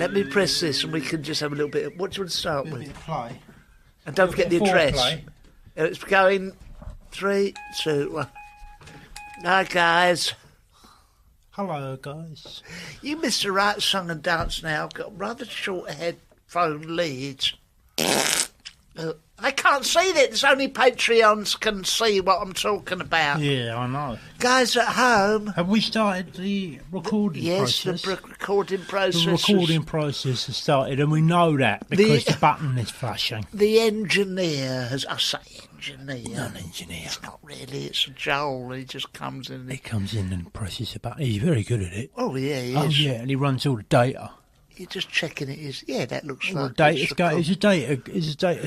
Let me press this and we can just have a little bit of... What do you want to start with? Bit of play. And don't forget the address. Foreplay. It's going 3, 2, 1. Hi, guys. Hello, guys. You missed the right song and dance now. I've got rather short headphone leads. I can't see that. It's only Patreons can see what I'm talking about. Yeah, I know. Guys at home. Have we started the recording process? Yes, the recording process. The recording process has started, and we know that because the button is flashing. The engineer has... I say engineer. Not an engineer. It's not really. It's Joel. He just comes in. He comes in and presses a button. He's very good at it. Oh, yeah, he is. Oh, yeah, and he runs all the data. You're just checking it is. Yeah, that looks Well, like it's a data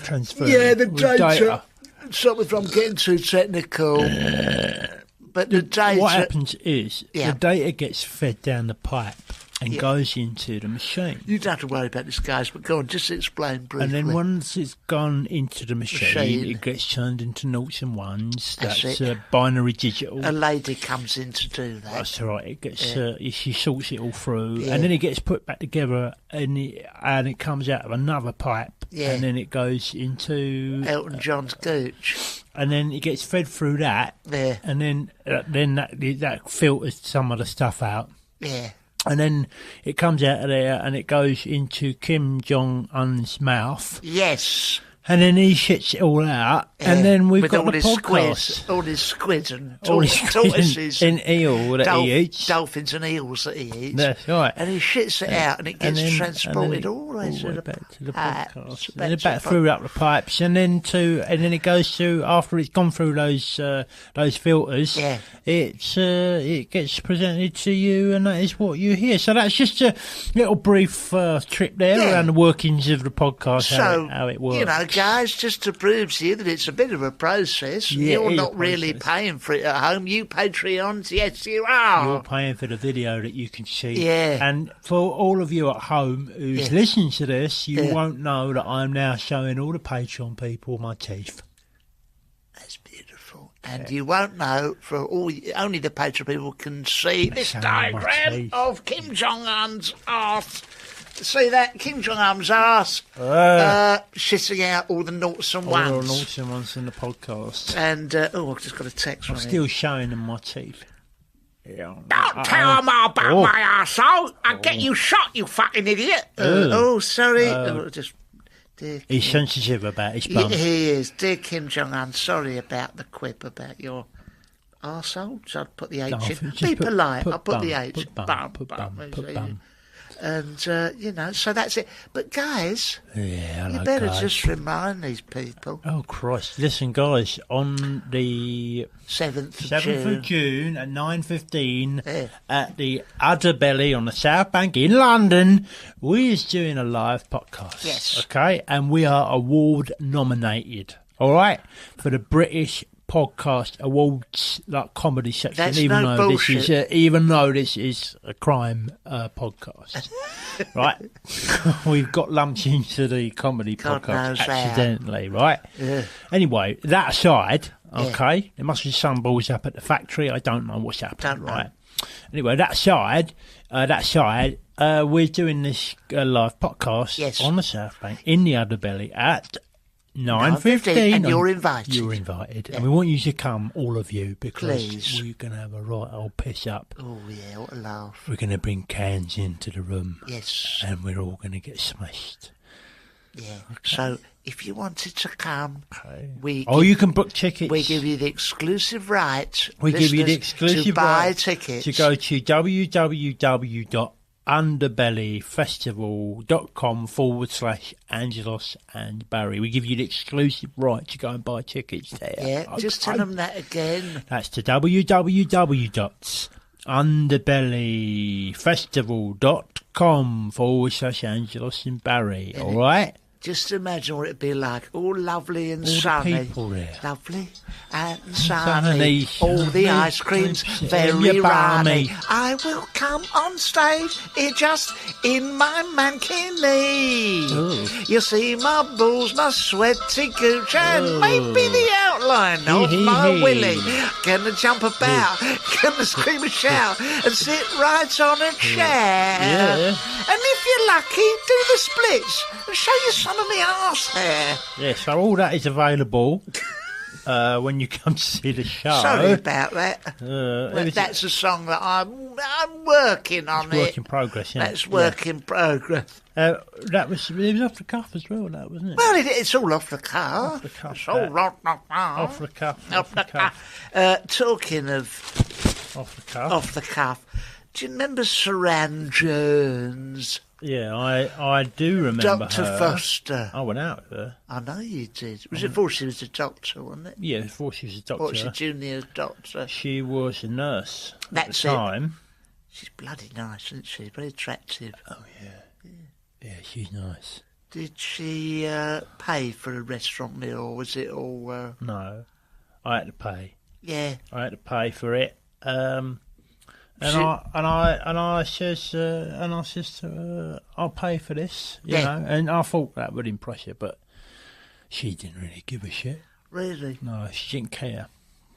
transfer. Yeah, the data. Sorry if I'm getting too technical. But the data... What happens is Yeah. the data gets fed down the pipe and goes into the machine. You don't have to worry about this, guys, but go on, just explain briefly. And then once it's gone into the machine, it gets turned into noughts and ones. That's binary digital. A lady comes in to do that. That's right. It gets she sorts it all through, and then it gets put back together, and it comes out of another pipe, and then it goes into Elton John's gooch. And then it gets fed through that, and then that filters some of the stuff out. Yeah. And then it comes out of there and it goes into Kim Jong-un's mouth. Yes. And then he shits it all out. And then we've got the podcast. All his squids and tortoises. And eel that he eats. Dolphins and eels that he eats. That's right. And he shits it out and it gets transported all the way back to the podcast. And then back through up the pipes. And then it goes to, after it's gone through those filters, it gets presented to you, and that is what you hear. So that's just a little brief trip there around the workings of the podcast, how it works. You know, guys, just to prove to you that it's a bit of a process. You're not really paying for it at home. You Patreons, yes, you are. You're paying for the video that you can see. Yeah. And for all of you at home who's listening to this, you won't know that I'm now showing all the Patreon people my teeth. That's beautiful. And you won't know, only the Patreon people can see this diagram of Kim Jong-un's arse. See that? Kim Jong-un's arse shitting out all the noughts and ones. All the noughts and ones in the podcast. And, I've just got a text from I'm still showing them my teeth. Yeah. Don't tell them about my arsehole. I'll get you shot, you fucking idiot. Sorry. He's sensitive about his bum. He is. Dear Kim Jong-un, sorry about the quip about your arsehole. So I'd put the H in. Be polite. I'll put the H. Put bum. And, so that's it. But, guys, you better just remind these people. Oh, Christ. Listen, guys, on the 7th of June at 9:15 at the Udderbelly on the South Bank in London, we is doing a live podcast. Yes. Okay? And we are award nominated, all right, for the British Podcast Awards, like comedy section. That's even no though bullshit. Even though this is a crime podcast, right? We've got lumped into the comedy podcast accidentally, right? Yeah. Anyway, that aside, okay, there must be some balls up at the factory. I don't know what's happening, right? Anyway, that aside, we're doing this live podcast on the South Bank in the Udderbelly at 9:15, and you're invited. You're invited, and we want you to come, all of you, because we're going to have a right old piss up. Oh yeah, what a laugh! We're going to bring cans into the room, and we're all going to get smashed. Yeah. Okay. So if you wanted to come, you can book tickets. We give you the exclusive right. We give you the exclusive to buy right tickets to go to www.underbellyfestival.com/Angelos and Barry. We give you the exclusive right to go and buy tickets there. Yeah, just tell them that again. That's to www.underbellyfestival.com/Angelos and Barry. All right? Just imagine what it'd be like. All lovely and all sunny. the people there. Lovely and sunny. All the ice creams very balmy. runny. I will come on stage just in my mankini. Ooh. You see my balls, my sweaty gooch, and maybe the outline of my willy. Gonna jump about, gonna scream and shout, and sit right on a chair. Yeah. And if you're lucky, do the splits and show you some of my arse hair. Yeah, so all that is available when you come to see the show. Sorry about that. That's a song that I'm working on. It's work in progress, yeah. That's work in progress. It was off the cuff as well, that wasn't it? Well, it's all off the cuff. Off the cuff. It's all off the cuff. Off the cuff. Off the cuff. Talking of off the cuff. Off the cuff. Do you remember Saran Jones? Yeah, I do remember Dr. her. Foster. I went out with her. I know you did. Was it before she was a doctor, wasn't it? Yeah, before she was a doctor. Or she junior doctor? She was a nurse at That's the time. She's bloody nice, isn't she? Very attractive. Oh, yeah. Yeah, she's nice. Did she pay for a restaurant meal, or was it all... No, I had to pay. Yeah. I had to pay for it. And I says to her, I'll pay for this, you know. And I thought that would impress her, but she didn't really give a shit. Really? No, she didn't care.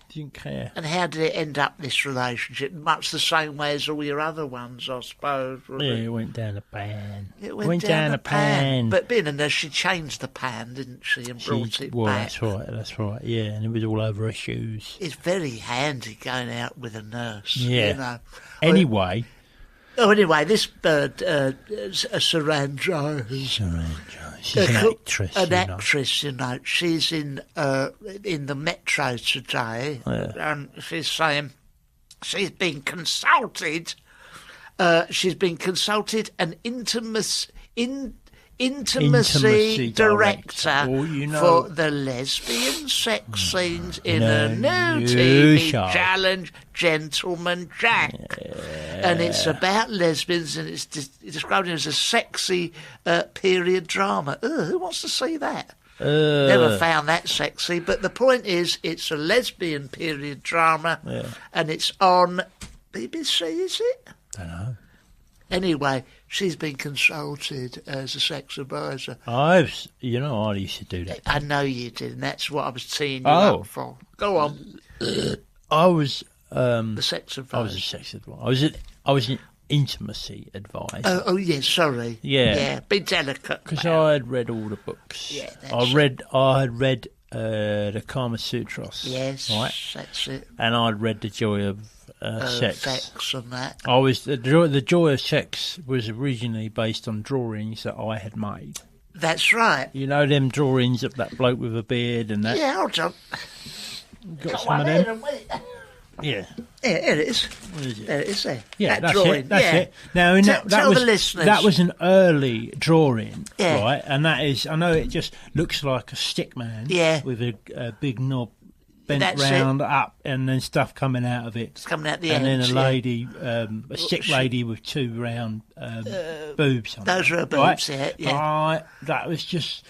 She didn't care. And how did it end up, this relationship? Much the same way as all your other ones, I suppose. It went down the pan. It went down the pan. But being a nurse, she changed the pan, didn't she, and brought it back. That's right, yeah, and it was all over her shoes. It's very handy going out with a nurse, yeah. You know. Anyway... Anyway, this bird, Saran Jones. She's an actress. An actress, you know. She's in the Metro today, and she's saying she's been consulted. An intimacy director for the lesbian sex scenes in a new TV challenge, Gentleman Jack. And it's about lesbians, and it's described as a sexy period drama. Who wants to see that? Never found that sexy, but the point is it's a lesbian period drama, and it's on BBC, is it? I don't know. Anyway, she's been consulted as a sex advisor. I used to do that. I know you did, and that's what I was teeing you up for. Go on. I was the sex advisor. I was a sex advisor. I was an intimacy advisor. Oh yeah, sorry. Yeah, be delicate. Because I had read all the books. Yeah, I had read the Kama Sutras. Yes, right? That's it. And I'd read The Joy of Sex and that. The Joy of Sex was originally based on drawings that I had made. That's right. You know them drawings of that bloke with a beard and that. Yeah, hold on. Got some of them. Yeah. Yeah, here it is. What is it? There it is there. Yeah, that's drawing. it. That's it. Now, tell the listeners. That was an early drawing, right? And that is, I know it just looks like a stick man with a big knob bent round up and then stuff coming out of it. It's coming out the end. And ends, then a lady, a stick lady with two round boobs on those are her boobs, right? yeah. That is just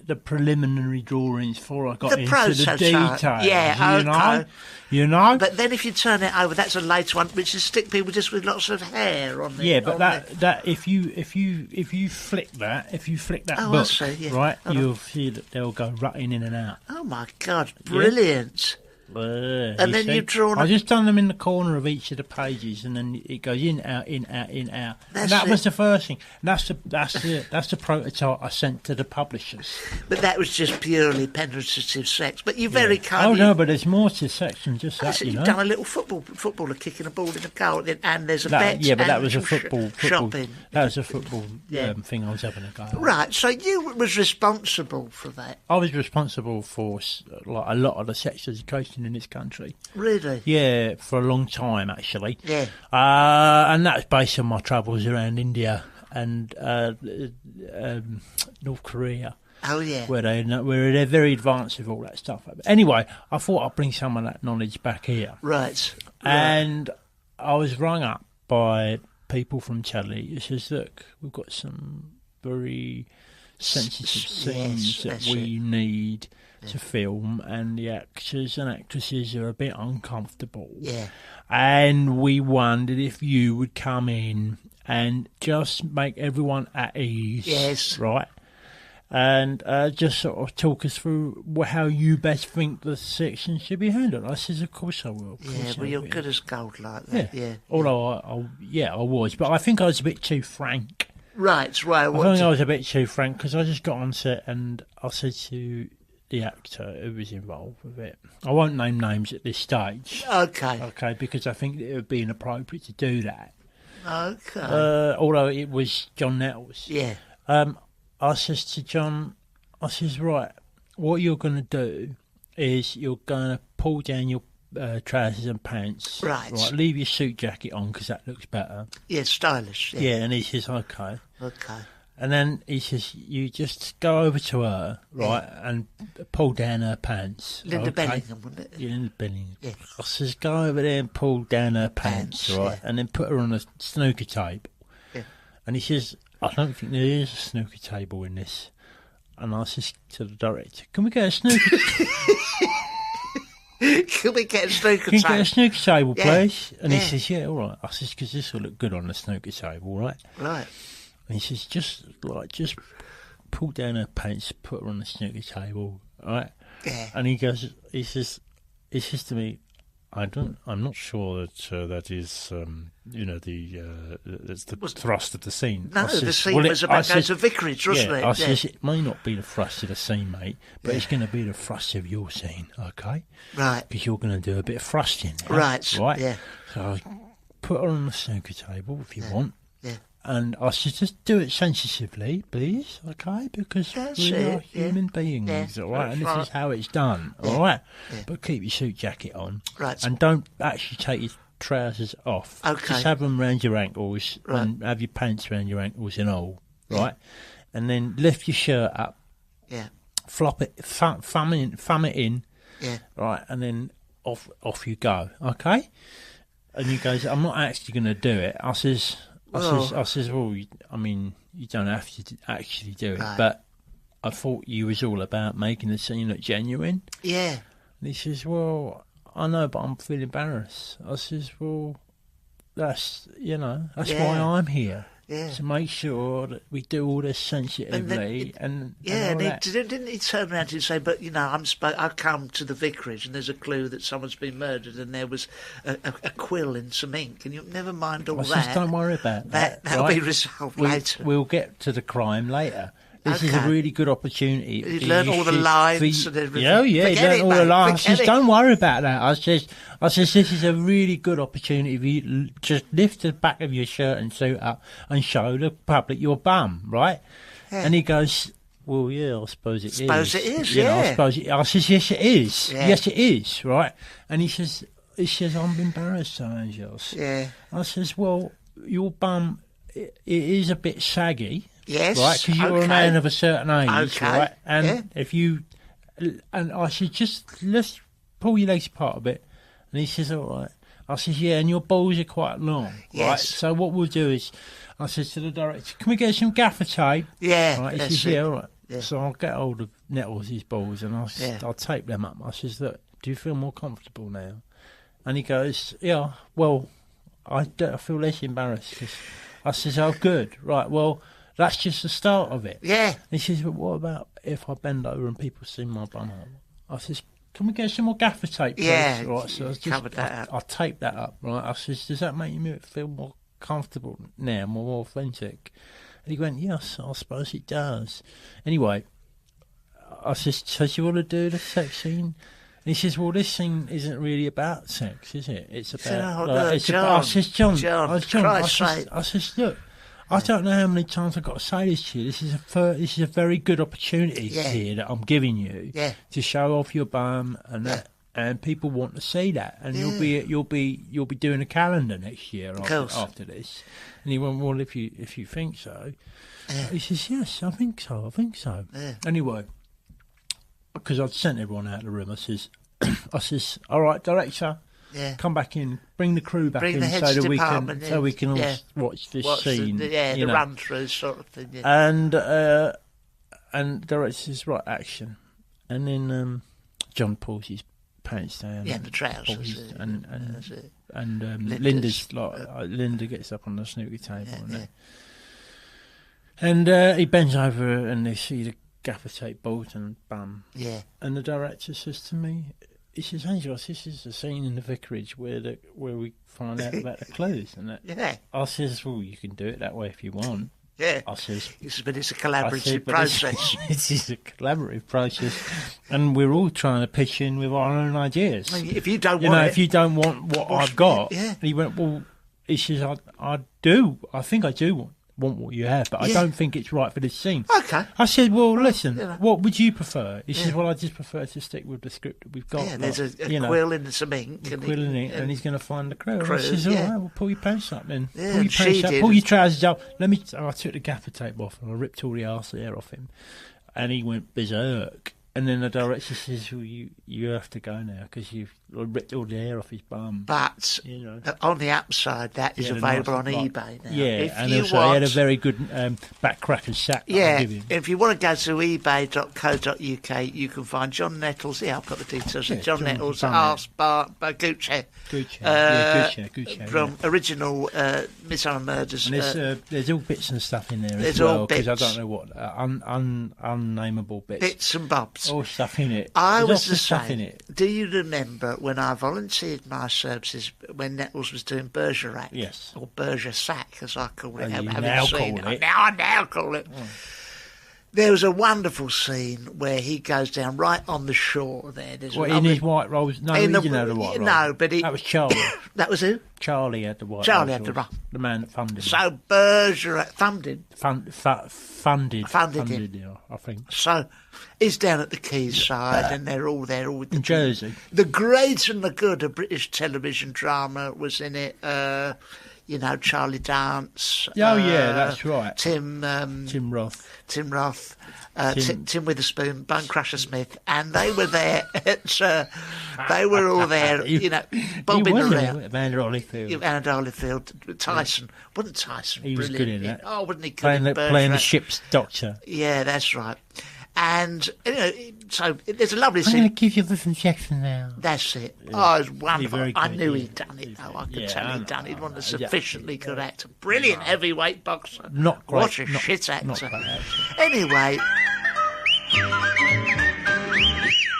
the preliminary drawings before I got into prototype. The details. Yeah, okay. You know? But then if you turn it over, that's a later one, which is stick people just with lots of hair on it. Yeah, but that if you flick that book, I see, yeah. right, you'll see that they'll go rutting in and out. Oh my God, brilliant. And then you've drawn. I've just done them in the corner of each of the pages, and then it goes in, out, in, out, in, out. And that was the first thing. And that's the prototype I sent to the publishers. But that was just purely penetrative sex. But you're very kind. Oh no, but there's more to sex than just that. You've done a little footballer kicking a ball in a goal, and there's a bet. Yeah, but that was a football shopping. That was a football thing I was having a go at. Right, so you was responsible for that. I was responsible for like a lot of the sex education in this country. Really? Yeah, for a long time actually. Yeah. And that was based on my travels around India and North Korea. Oh yeah. Where they're very advanced with all that stuff. Anyway, I thought I'd bring some of that knowledge back here. Right. And I was rung up by people from Chile who says, look, we've got some very sensitive scenes that we need to film, and the actors and actresses are a bit uncomfortable. Yeah. And we wondered if you would come in and just make everyone at ease. Yes. Right? And just sort of talk us through how you best think the section should be handled. I says, of course I will. Yeah, well, you're good as gold like that. Yeah. Although, I was. But I think I was a bit too frank. Right. I think I was a bit too frank because I just got on set and I said to the actor who was involved with it, I won't name names at this stage. Okay, because I think it would be inappropriate to do that. Okay. Although it was John Nettles. Yeah. I says to John, right, what you're going to do is you're going to pull down your trousers and pants. Right. Leave your suit jacket on because that looks better. Yeah, stylish. Yeah, and he says, okay. Okay. And then he says, you just go over to her, right, and pull down her pants. Linda Bellingham, wasn't it? Yeah, Linda Bellingham. Yeah. I says, go over there and pull down her pants, right, and then put her on a snooker table. Yeah. And he says, I don't think there is a snooker table in this. And I says to the director, can we get a snooker Can we get a snooker table? table? Get a snooker table, please? And he says, yeah, all right. I says, because this will look good on the snooker table, right? Right. And he says, just pull down her pants, put her on the snooker table, right? Yeah. And he says to me, I'm not sure that that is, that's the thrust of the scene. No, the scene was about going to vicarage, wasn't it? I says, it may not be the thrust of the scene, mate, but it's going to be the thrust of your scene, okay? Right. Because you're going to do a bit of thrusting now. Right. Yeah. So I put her on the snooker table if you want. Yeah. And I said, just do it sensitively, please, okay? Because we are human beings, all right? And this is how it's done, all right? Yeah. But keep your suit jacket on. Right. And don't actually take your trousers off. Okay. Just have them round your ankles and have your pants round your ankles and all, right? And then lift your shirt up. Yeah. Flop it, thumb it in. Yeah. Right, and then off you go, okay? And he goes, I'm not actually going to do it. I says, well, I mean, you don't have to actually do it, but I thought you was all about making the scene look genuine. Yeah. And he says, well, I know, but I'm feeling embarrassed. I says, well, that's why I'm here. Yeah. To make sure that we do all this sensitively didn't he turn around and say, but I come to the vicarage and there's a clue that someone's been murdered and there was a quill in some ink and you never mind all that. Don't worry about that. That'll be resolved later. We'll get to the crime later. This is a really good opportunity. You learn all the lines and everything. You learn all the lines. I says, don't worry about that. I says, this is a really good opportunity for you to just lift the back of your shirt and suit up and show the public your bum, right? Yeah. And he goes, well, yeah, I suppose it is. Suppose it is, I says, yes, it is. Yeah. Yes, it is, right? And he says, I'm embarrassed, Angelos. Yeah. I says, well, your bum, it is a bit saggy. Yes, right, because you're a man of a certain age, okay. right? And if you, and I said, let's pull your legs apart a bit. And he says, all right. I says, yeah, and your balls are quite long, right? So what we'll do is, I said to the director, can we get some gaffer tape? Yeah, right? He says, yeah, all right. Yeah. So I'll get hold of Nettles' balls and I'll tape them up. I says, look, do you feel more comfortable now? And he goes, yeah, well, I feel less embarrassed. Cause I says, oh, good, right, well, that's just the start of it. Yeah. And he says, but what about if I bend over and people see my bum hole? I says, can we get some more gaffer tape, please? Yeah, right, so I tape that up, right? I says, does that make you feel more comfortable now, more authentic? And he went, yes, I suppose it does. Anyway, I says, so do you want to do the sex scene? And he says, well, this scene isn't really about sex, is it? It's about... I says, John. I says, look, I don't know how many times I've got to say this to you. This is a very good opportunity here that I'm giving you to show off your bum and that, and people want to see that. And you'll be doing a calendar next year after this. And he went, well, if you think so, he says, yes, I think so. Yeah. Anyway, because I'd sent everyone out of the room, I says, all right, director. Yeah. Come back in, bring the crew back in so we can all watch this scene. The run through sort of thing. Yeah. And And the director says, right, action. And then John pulls his pants down. Yeah, the trousers. And Linda's Linda gets up on the snooker table. And he bends over and they see the gaffer tape bolt and bam. Yeah. And the director says to me, he says, Angelos, this is the scene in the vicarage where we find out about the clues. And that. Yeah. I says, well, you can do it that way if you want. Yeah. I says, but it's a collaborative process. This is a collaborative process, and we're all trying to pitch in with our own ideas. I mean, if you don't want if you don't want what I've got, yeah. And he went, well, he says, I do. I think I do want what you have, but I don't think it's right for this scene. Okay. I said, well, listen, what would you prefer? He says, well, I just prefer to stick with the script that we've got. Yeah, there's a quill and some ink. And he's going to find the crew. I says, all right, well, pull your pants up then. Yeah, pull your pants up, pull your trousers up. I took the gaffer tape off and I ripped all the arse hair off him. And he went berserk. And then the director says, well, you have to go now because you've ripped all the hair off his bum. But on the upside, that is available on eBay now. Yeah, and also he had a very good backcracker sack. Yeah, if you want to go to ebay.co.uk, you can find John Nettles. Yeah, I've got the details. Yeah, John Nettles, Arse Bar, Gucci. Gucci. From original Midsummer Murders. And there's all bits and stuff in there as well, because I don't know what, unnameable bits. Bits and bobs. All stuff in it. I was the same. Do you remember when I volunteered my services when Nettles was doing Bergerac? Yes. Or Bergerac, as I call it. I now call it. There was a wonderful scene where he goes down right on the shore there. In his white rolls? No, he didn't have the white rolls. No, but that was Charlie. That was who? Charlie had the white Charlie rolls. had the The man that funded him. So Bergerac funded him, I think. So he's down at the Keys side and they're all there. In Jersey. The Great and the Good, a British television drama, was in it. Charlie Dance. Yeah, that's right. Tim Roth. Tim Witherspoon, Bonecrusher Smith, and they were there. They were all there, bobbing around. Amanda Holyfield, Tyson. Wasn't Tyson he was brilliant? Good in that. Oh, wasn't he good playing the ship's doctor. Yeah, that's right. And, so there's a lovely scene. I'm going to give you this injection now. That's it. Oh, it was wonderful. I knew he'd done it, though. I could Yeah, tell I he'd know. done it. He wasn't a sufficiently good actor. Brilliant heavyweight boxer. Not great. What a shit actor. Not great actor. Anyway.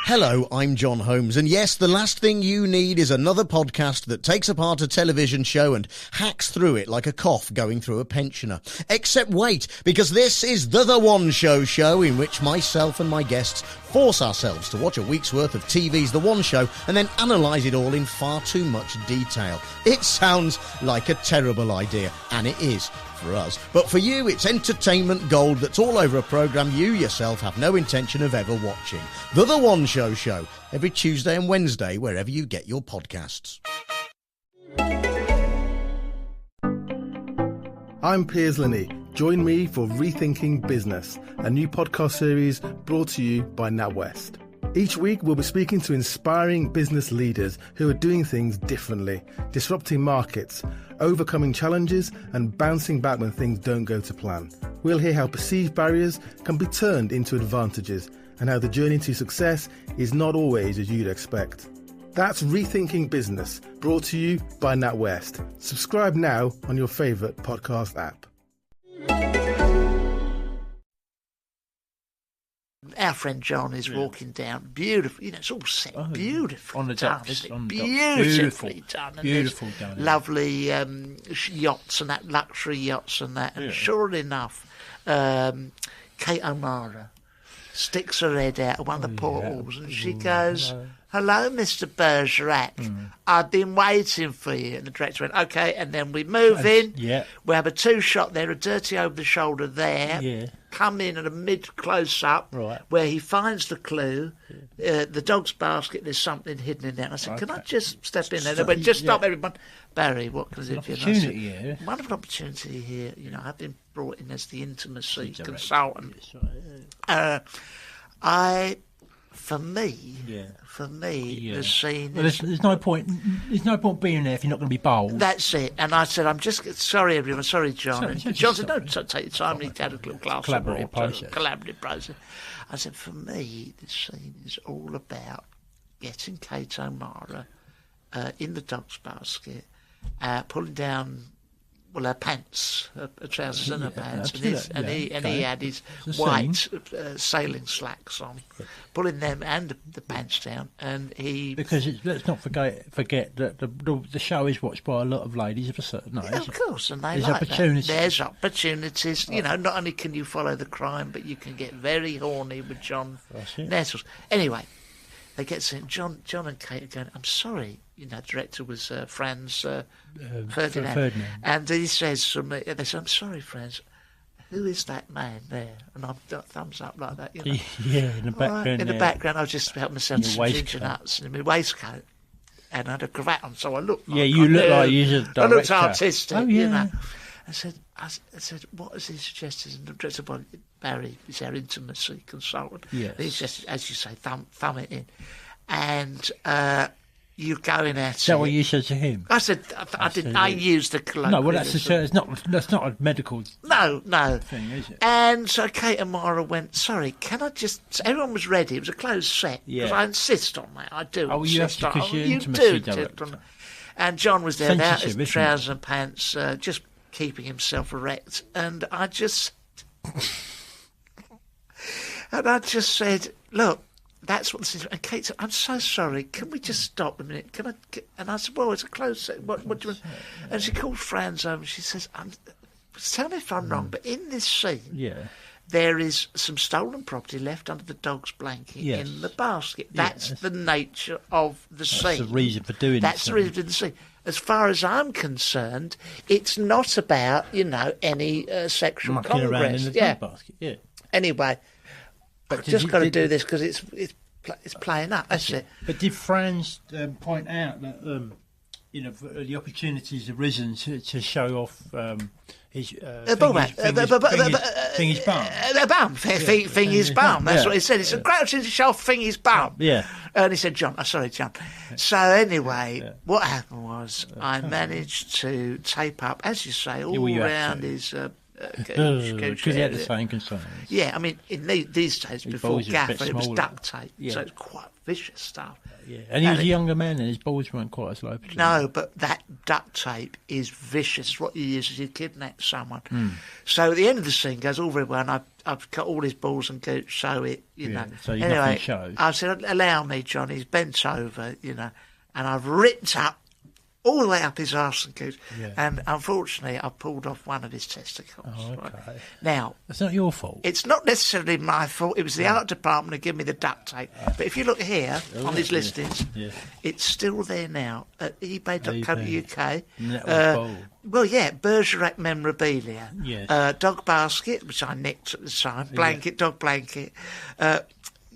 Hello, I'm John Holmes, and yes, the last thing you need is another podcast that takes apart a television show and hacks through it like a cough going through a pensioner. Except wait, because this is The One Show in which myself and my guests force ourselves to watch a week's worth of TV's The One Show and then analyse it all in far too much detail. It sounds like a terrible idea, and it is. For us. But for you, it's entertainment gold that's all over a programme you yourself have no intention of ever watching. The One Show, every Tuesday and Wednesday, wherever you get your podcasts. I'm Piers Linney. Join me for Rethinking Business, a new podcast series brought to you by NatWest. Each week, we'll be speaking to inspiring business leaders who are doing things differently, disrupting markets, overcoming challenges, and bouncing back when things don't go to plan. We'll hear how perceived barriers can be turned into advantages, and how the journey to success is not always as you'd expect. That's Rethinking Business, brought to you by NatWest. Subscribe now on your favourite podcast app. Our friend John is walking down. Beautiful. It's all set beautifully on the done. docks, Beautifully done. And beautiful done. Lovely yachts and that, luxury yachts and that. And sure enough, Kate O'Mara sticks her head out of one of the portholes and she goes, hello, Mr. Bergerac. I've been waiting for you. And the director went, OK, and then we move in. Yeah. We have a two-shot there, a dirty over-the-shoulder there. Yeah. Come in at a mid-close-up where he finds the clue. The dog's basket, there's something hidden in there. And I said, can I just step in there? They went, just stop, everyone. Barry, what can I do for you? Opportunity here. Wonderful opportunity here. I've been brought in as the intimacy consultant. I For me, the scene. Well, there's no point. There's no point being there if you're not going to be bold. That's it. And I said, I'm just sorry, everyone. Sorry, John. And John said, no, take your time. We had a little glass of water. Collaborative process. I said, for me, this scene is all about getting Kate O'Mara in the dog's basket, pulling down. Well, her pants, her trousers and her pants, and he had his white sailing slacks on, pulling them and the pants down, and he... Because let's not forget that the show is watched by a lot of ladies of a certain age. Yeah, of course, and they There's like opportunities. that. There's opportunities. You know, not only can you follow the crime, but you can get very horny with John Nettles. Anyway, they get saying, John and Kate are going, I'm sorry. You know, the director was Franz Ferdinand. And he says to me, they say, I'm sorry, Franz, who is that man there? And I've got thumbs up like that, you know. Yeah, in the background. Right. In the background, I was just helping myself to some ginger nuts in my waistcoat. And I had a cravat on, so I looked like... Yeah, you look like you're a director. I looked artistic, you know. I said, what has he suggested? And the director, Barry, is our intimacy consultant. Yes. And he suggested, as you say, thumb it in. And... you're going at it. Is that what you said to him? I said, I used the colloquialism. No, well, that's not a medical thing, is it? And so Kate and Mara went, sorry, can I just... Everyone was ready. It was a closed set. Because I insist on that. I do insist on it. You do. And John was there without his trousers and pants, just keeping himself erect. And I just... said, look, that's what this is. And Kate said, I'm so sorry. Can we just stop a minute? Can I? And I said, well, it's a closed set. What do you want? And she called Franz over and she says, tell me if I'm wrong, but in this scene, there is some stolen property left under the dog's blanket in the basket. That's the nature of the scene. That's the reason for doing it. That's the reason for the scene. As far as I'm concerned, it's not about, any sexual congress. Around in the dog basket, Anyway... But I've just got to do this because it's playing up. That's it. But did Franz point out that the opportunities arisen to show off his Thingy's bum? Thingy's bum. That's what he said. It's a great opportunity to show off Thingy's bum. Yeah. And he said, John. So anyway, what happened was I managed to tape up, as you say, all around his. Because he had the same concerns. Yeah, I mean, in these days, before gaffer, it was duct tape, so it's quite vicious stuff. Yeah, and he was a younger man, and his balls weren't quite as low. No, but that duct tape is vicious. What you use is you kidnap someone. So at the end of the scene goes all very well, and I've cut all his balls and gooch, so it, know. So anyway, shows. I said, allow me, John. He's bent over, and I've ripped up all the way up his arse and gooch. Yeah. And unfortunately, I pulled off one of his testicles. Oh, okay. Right? Now... It's not your fault. It's not necessarily my fault. It was the art department who gave me the duct tape. But if you look here on his listings, it's still there now at ebay.co.uk. Bergerac memorabilia. Yes. Dog basket, which I nicked at the time. Dog blanket.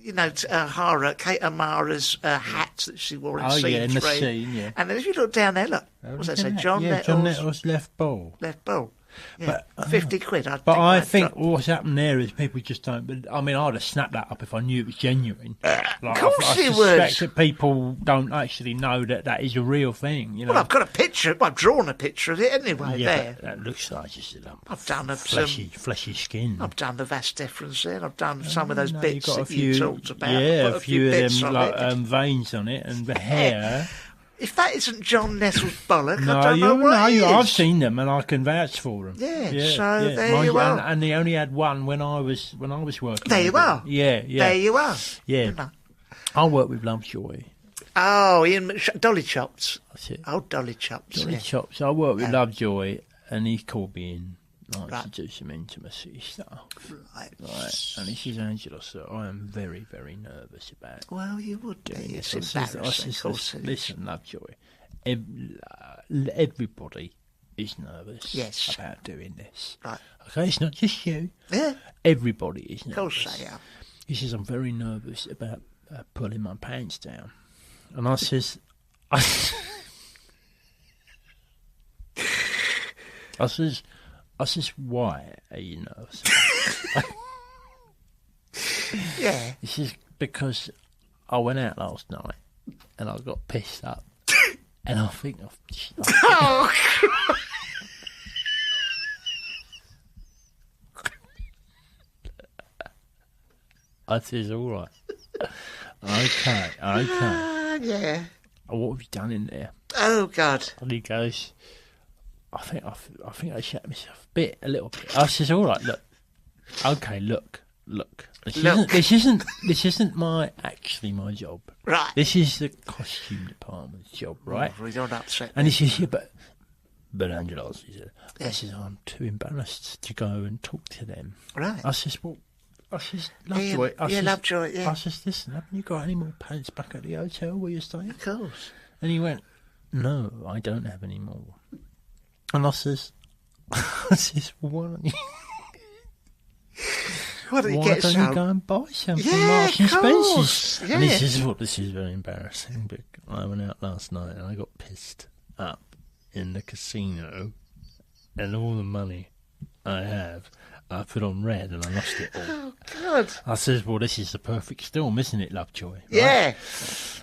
Kate O'Mara's hat that she wore in scene 3. In the scene, And then if you look down there, look. What's that say? John Nettles left ball. Left ball. Yeah, but, 50 quid. I think what's happened there is people just don't. But I mean, I'd have snapped that up if I knew it was genuine. Of course I suspect that people don't actually know that is a real thing. Well, I've got a picture. I've drawn a picture of it anyway. There. That looks like just a lump. I've done fleshy skin. I've done the vas deferens there. I've done some of those bits that you talked about. Yeah, a few of them like veins on it and the hair. If that isn't John Nettles' bollock, I don't know what it is. I've seen them and I can vouch for them. There you are. And they only had one when I was working. There you are. Yeah. There you are. Yeah. I work with Lovejoy. Oh, Ian Dolly Chops. That's it. Oh, Dolly Chops. Chops. I work with Lovejoy, and he called me in. To do some intimacy stuff. Right. And this is Angelos, so I am very, very nervous about. Well, you would be. It's embarrassing. Listen, Lovejoy, everybody is nervous about doing this. Right. Okay, it's not just you. Yeah. Everybody is nervous. Of course they are. He says, I'm very nervous about pulling my pants down. And I says, I says, why are you nervous? Yeah. He says, because I went out last night and I got pissed up. And I think Oh, I says, all right. Okay. yeah. What have you done in there? Oh, God. And he goes, I think I shat myself a little bit. I says, all right, look. Okay, look. This isn't my job. Right. This is the costume department's job, right? Oh, we don't upset And he says, yeah, but Angelos, he said, I'm too embarrassed to go and talk to them. Right. I says, Lovejoy. Lovejoy, yeah. I says, listen, haven't you got any more pants back at the hotel where you're staying? Of course. And he went, no, I don't have any more. And I says, well, why don't you? Why don't you go and buy some from Yeah, Marks and of course. Spencer's? Yeah. And he says, well, this is very embarrassing, but I went out last night and I got pissed up in the casino and all the money I have, I put on red and I lost it all. Oh, God. I says, well, this is the perfect storm, isn't it, Lovejoy? Right? Yeah.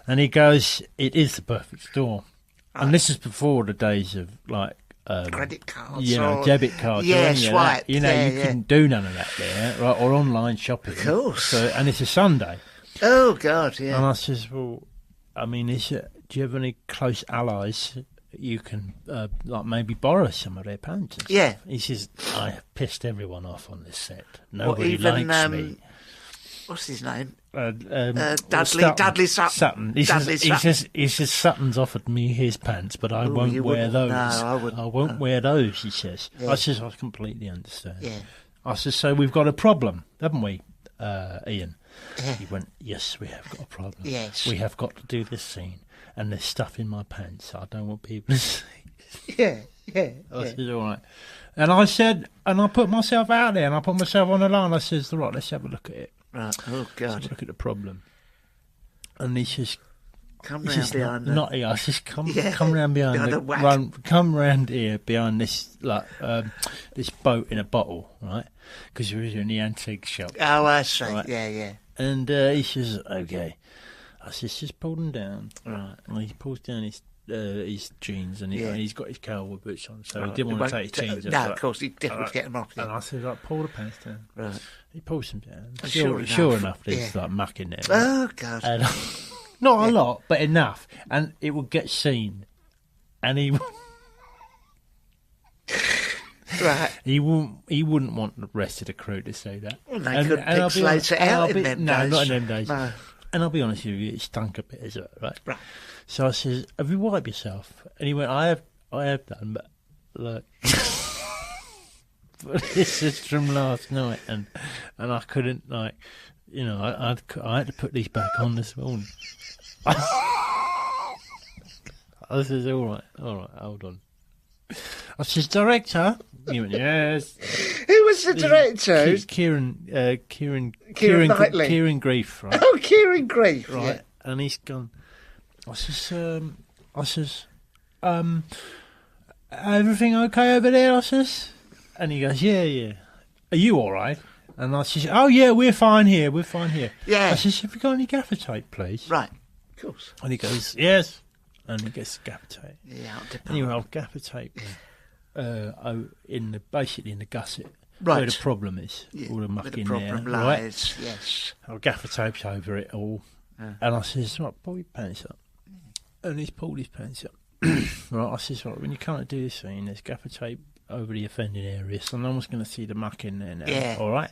And he goes, it is the perfect storm. Right. And this is before the days of, like, credit cards, debit cards. Yeah, swipe. You couldn't do none of that there, right? Or online shopping. Of course. And it's a Sunday. Oh, God, yeah. And I says, well, I mean, do you have any close allies you can, like, maybe borrow some of their pants? And yeah. Stuff? He says, I have pissed everyone off on this set. Nobody likes me. What's his name? Dudley Sutton. He says Sutton's offered me his pants, but I won't wear those. No, I won't wear those, he says. Yeah. I says, I completely understand. Yeah. I says, so we've got a problem, haven't we, Ian? Yeah. He went, yes, we have got a problem. Yes. We have got to do this scene, and there's stuff in my pants I don't want people to see. Yeah. I said, all right. And I said, and I put myself out there, and I put myself on the line. I says, all right, let's have a look at it. Right. Oh, God. Look at the problem. And he says, come round behind the... Not here. I says, come round behind the come round here behind this, like, this boat in a bottle, right? Because we were in the antique shop. Oh, I see. Right? Yeah. And he says, okay. I says, just pull them down. Right. And he pulls down his jeans, and he's got his cowboy boots on, so he didn't want to take his jeans off. No, of course, he definitely get them off. And I said, like, pull the pants down. Right. He pulls them down. Sure enough, there's like muck in there. Right? Oh, God. And, not a lot, but enough. And it would get seen. And he... Right. He wouldn't want the rest of the crew to see that. Well, they could pixelate it out in them days. No, not in them days. No. And I'll be honest with you, it stunk a bit as well, right? Right. So I says, have you wiped yourself? And he went, I have done, but look... But this is from last night, and I couldn't, like, you know, I had to put these back on this morning. I says, all right, hold on. I says, director. He went, yes. Who was the director? Kieran Knightley. Kieran Grief, right? Oh, Kieran Grief, right? Yeah. And he's gone. I says, everything okay over there? I says. And he goes, yeah. Are you all right? And I says, oh, yeah, we're fine here. Yeah. I says, have you got any gaffer tape, please? Right, of course. And he goes, yes. And he gets the gaffer tape. Yeah, anyway, I'll gaffer tape basically in the gusset. Right. Where the problem is. Yeah, all the muck where the in problem there. lies, Right? yes. I'll gaffer tape over it all. And I says, right, pull your pants up. And he's pulled his pants up. Right, I says, right, when you can't do this scene, there's gaffer tape over the offending area, so no one's going to see the muck in there now. Yeah. All right?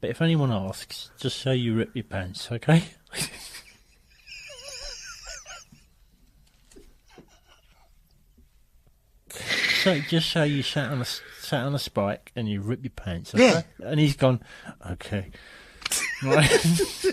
But if anyone asks, just say you rip your pants, okay? So just say you sat on a spike and you rip your pants, okay? Yeah. And he's gone, okay. Right.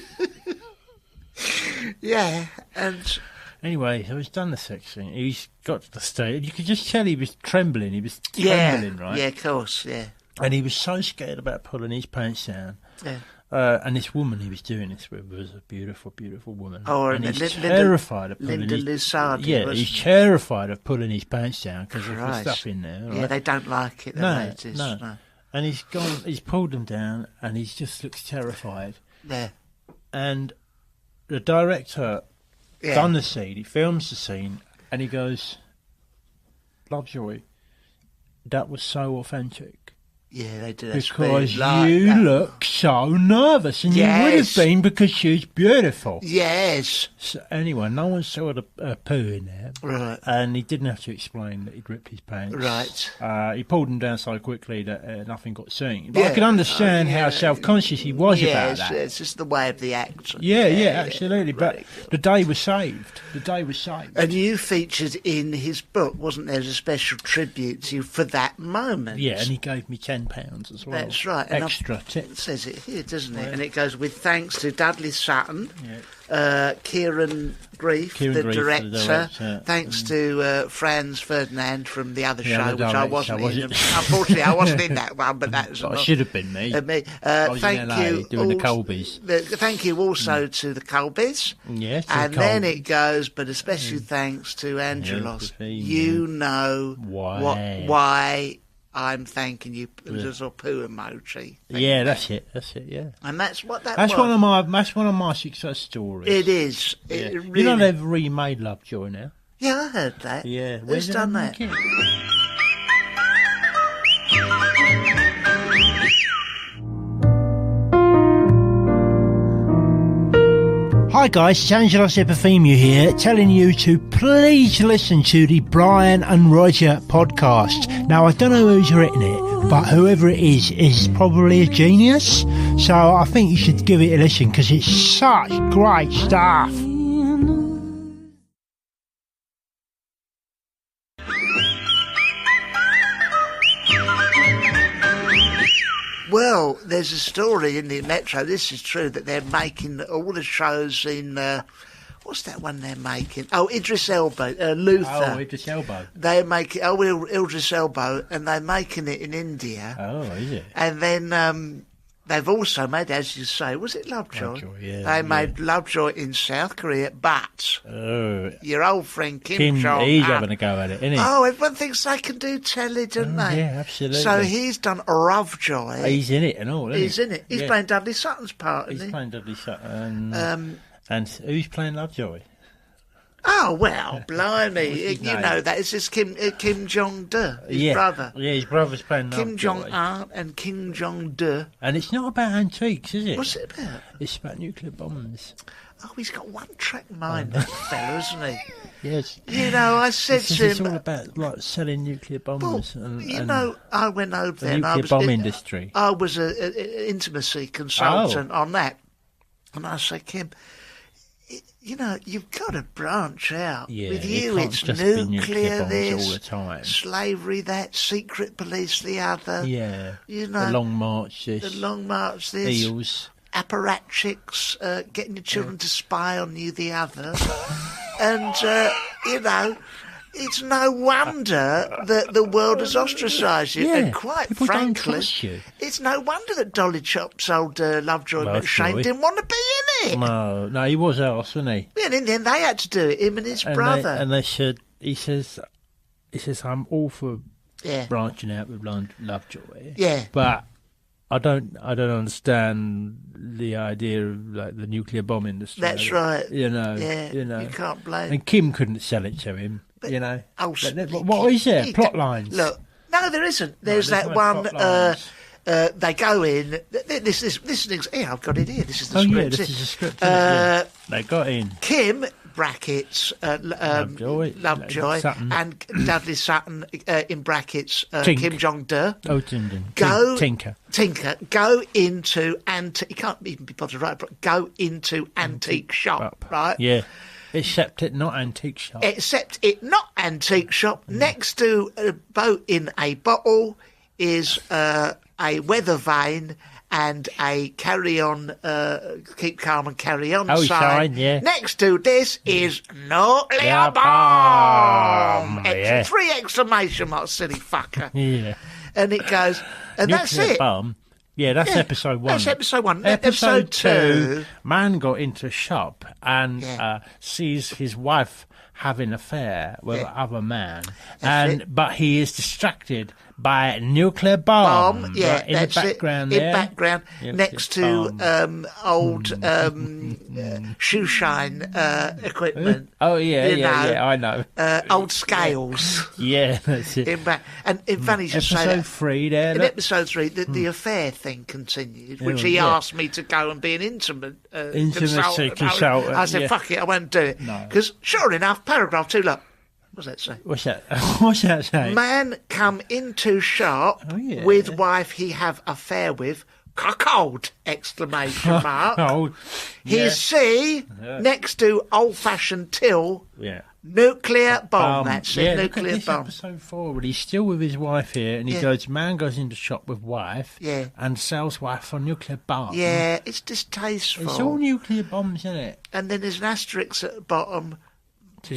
Yeah, and... Anyway, so he's done the sex scene. He's got to the stage. You could just tell he was trembling. He was trembling, right? Yeah, of course, yeah. And he was so scared about pulling his pants down. Yeah. And this woman he was doing this with was a beautiful, beautiful woman. Oh, and he's terrified of pulling he's terrified of pulling his pants down because of the stuff in there. Right? Yeah, they don't like it, the ladies. No. And he's pulled them down, and he just looks terrified. Yeah. And the director done the scene, he films the scene, and he goes, Lovejoy, that was so authentic. Yeah, they did. Because you look so nervous, and you would have been because she's beautiful. Yes. So anyway, no one saw a poo in there. Right. And he didn't have to explain that he'd ripped his pants. Right. He pulled them down so quickly that nothing got seen. But I can understand how self-conscious he was about that. It's just the way of the actor. Yeah, absolutely. But the day was saved. And you featured in his book, wasn't there, a special tribute to you for that moment? Yeah, and he gave me £10 as well. That's right. Extra tip. It says it here, doesn't it? And it goes with thanks to Dudley Sutton, Kieran Grief, the director. Thanks to Franz Ferdinand from the other show, which I wasn't in. Unfortunately, I wasn't in that one, but that was. It should have been me. I was thank in LA you doing the Colbys. Thank you also to the Colbys. Yes. And then it goes, but especially thanks to Angelos. You know why I'm thanking you. It was a poo emoji. That's it. Yeah, and that's what that was. That's one of my success stories. It is. It really... You know they've remade Lovejoy now. Yeah, I heard that. Yeah, who's done that? Hi guys, it's Angelos Epifemiou here, telling you to please listen to the Brian and Roger podcast. Now, I don't know who's written it, but whoever it is probably a genius. So I think you should give it a listen because it's such great stuff. Well, there's a story in the Metro, this is true, that they're making all the shows in, what's that one they're making? Oh, Idris Elba, Luther. Oh, Idris Elba. They're making, Idris Elba, and they're making it in India. Oh, is it? And then they've also made, as you say, was it Lovejoy? They made Lovejoy in South Korea, but your old friend Kim Jong-un... He's having a go at it, isn't he? Oh, everyone thinks they can do telly, don't they? Yeah, absolutely. So he's done Lovejoy. He's in it and all, isn't he? He's in it. He's playing Dudley Sutton's part, isn't he? He's playing Dudley Sutton. And who's playing Lovejoy? Oh, well, blimey. You know that. It's just Kim Jong-un, his brother. Yeah, his brother's playing Kim Jong-un and Kim Jong-un. And it's not about antiques, is it? What's it about? It's about nuclear bombs. Oh, he's got one-track mind, that fella, isn't he? Yes. You know, I said to him... It's all about, like, selling nuclear bombs. Well, you know, I went over there... The nuclear bomb industry. I was an intimacy consultant on that. And I said, Kim... You know, you've got to branch out. Yeah, with you, it's nuclear this, all the time. Slavery that, secret police the other. Yeah. You know, the long march this. Eels. Apparatchiks, getting your children to spy on you the other. And, you know, it's no wonder that the world has ostracised you. Yeah, and quite frankly, it's no wonder that Dolly Chop's old Lovejoy McShane didn't want to be in it. No, he was else, wasn't he? Yeah, and in the end they had to do it, him and his brother. And they said, he says, I'm all for branching out with Lovejoy. Yeah. But I don't understand the idea of like the nuclear bomb industry. That's right. You know. You can't blame. And Kim couldn't sell it to him. But, you know. What is there? Plot lines. Look, no, there isn't. There's that one. They go in. This is. Yeah, I've got it here. This is the script. Yeah, this is the script. They got in. Kim brackets Lovejoy and Dudley Sutton in brackets Kim Jong-un. Oh, Tinker. Go into you can't even be bothered right, but go into antique shop, right? Yeah. Except it not antique shop. Next to a boat in a bottle is a weather vane and a carry-on, keep calm and carry on sign. Yeah. Next to this is nuclear bomb! 3 exclamation marks, silly fucker. Yeah. And it goes, and nuclear that's it. Bomb. Yeah, that's episode 1. That's episode 1. Episode 2, man got into a shop and sees his wife having an affair with other man, but he is distracted by a nuclear bomb. In the background, next to old shoe shine equipment. Oh yeah, I know. Old scales. Yeah, that's it. And it's funny to say episode 3 there. In episode 3, the affair thing continued, which he asked me to go and be an intimacy consultant. I said, fuck it, I won't do it. Because sure enough, paragraph 2, look. What's that say? What's that say? Man come into shop with wife he have affair with, cuckold! Exclamation mark. See next to old-fashioned till. Yeah. Nuclear bomb, that's it, nuclear bomb. Episode 4, but he's still with his wife here, and he man goes into shop with wife, and sells wife for nuclear bomb. Yeah, it's distasteful. It's all nuclear bombs, isn't it? And then there's an asterisk at the bottom.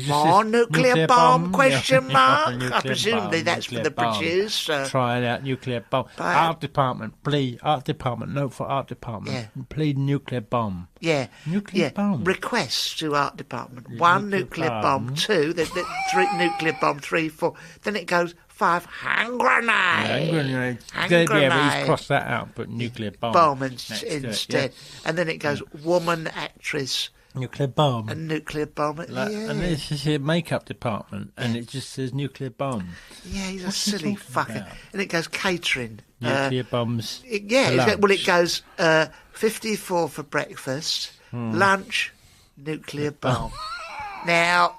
More nuclear bomb? Question mark. I presumably that's for the producer. Trying out nuclear bomb. Art department, please. Art department. Note for art department. Please, nuclear bomb. Yeah. Nuclear bomb. Requests to art department. 1 nuclear bomb. 2. 3 nuclear bomb. 3, 4. Then it goes 5 hand grenade. Hand grenade. But he's crossed that out. But nuclear bomb. Bomb instead. And then it goes woman actress. Nuclear bomb. A nuclear bomb. And this is his makeup department, and it just says nuclear bomb. Yeah, he's a silly fucker. And it goes catering. Nuclear bombs. It goes 54 for breakfast, lunch, nuclear bomb. Now,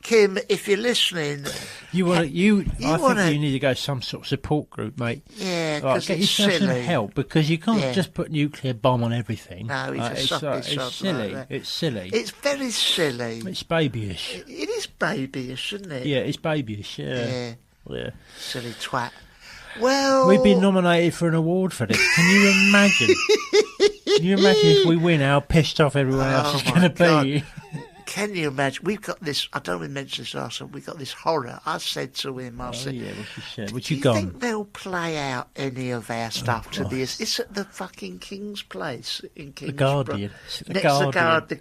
Kim, if you're listening, I think you need to go to some sort of support group, mate. Yeah, because get yourself some help, because you can't just put nuclear bomb on everything. No, it's silly. Like it's silly. It's very silly. It's babyish. It is babyish, isn't it? Yeah, it's babyish. Yeah. Silly twat. Well, we've been nominated for an award for this. Can you imagine? Can you imagine if we win, how pissed off everyone else is going to be? Can you imagine? We've got this. I don't even mention this last time. We've got this horror. I said to him, what you said? What do you you think they'll play out any of our stuff to this? It's at the fucking King's Place in King's. The Guardian. The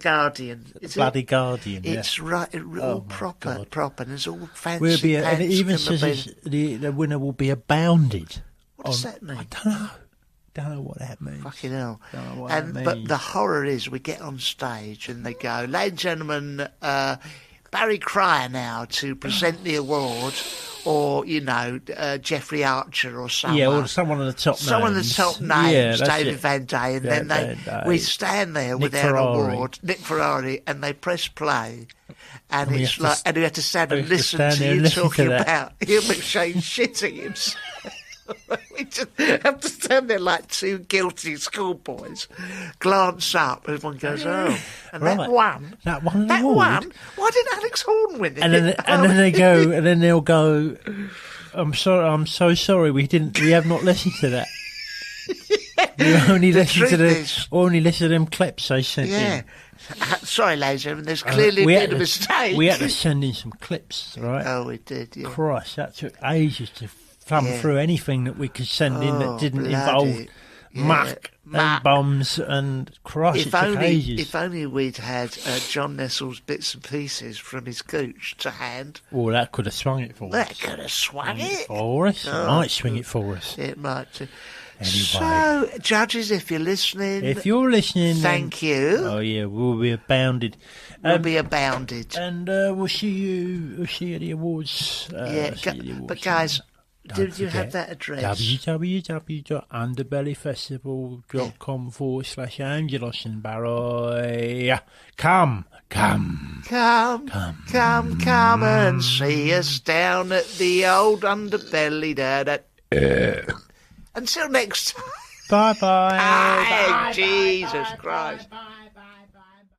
Guardian. The bloody Guardian. It's right. All proper. And it's all fancy. And it even says the winner will be abounded. What does that mean? I don't know. Don't know what that means. Fucking hell. But the horror is we get on stage and they go, ladies and gentlemen, Barry Cryer now to present the award, or, Jeffrey Archer or someone. Yeah, or someone of the top names. Someone of the top names, David Van Day, and then we stand there with our award, Nick Ferrari, and they press play. And it's like, and we have to stand and listen to you talking about him McShane shitting himself. We just have to stand there like 2 guilty schoolboys, glance up, everyone goes, and that won. That won. Why didn't Alex Horn win it? And then they'll go, I'm so sorry, we have not listened to that. We only listened to them clips they sent in. Sorry, ladies and gentlemen, there's clearly been a mistake. We had to send in some clips, right? Oh, we did, yeah. Christ, that took ages to thumb through anything that we could send in that didn't involve muck and bombs and it took ages. If only we'd had John Nestle's bits and pieces from his gooch to hand. Well, that could have swung it for us. That could have swung it. For us. It might swing it for us. It might too. Anyway. So, judges, if you're listening... Thank you. Oh, yeah, we'll be abounded. And we'll see you at the awards. But guys... Did you have that address? www.underbellyfestival.com/Angelos and Barroy. Come and see us down at the old Underbelly. Until next time. Bye. Jesus Christ. Bye.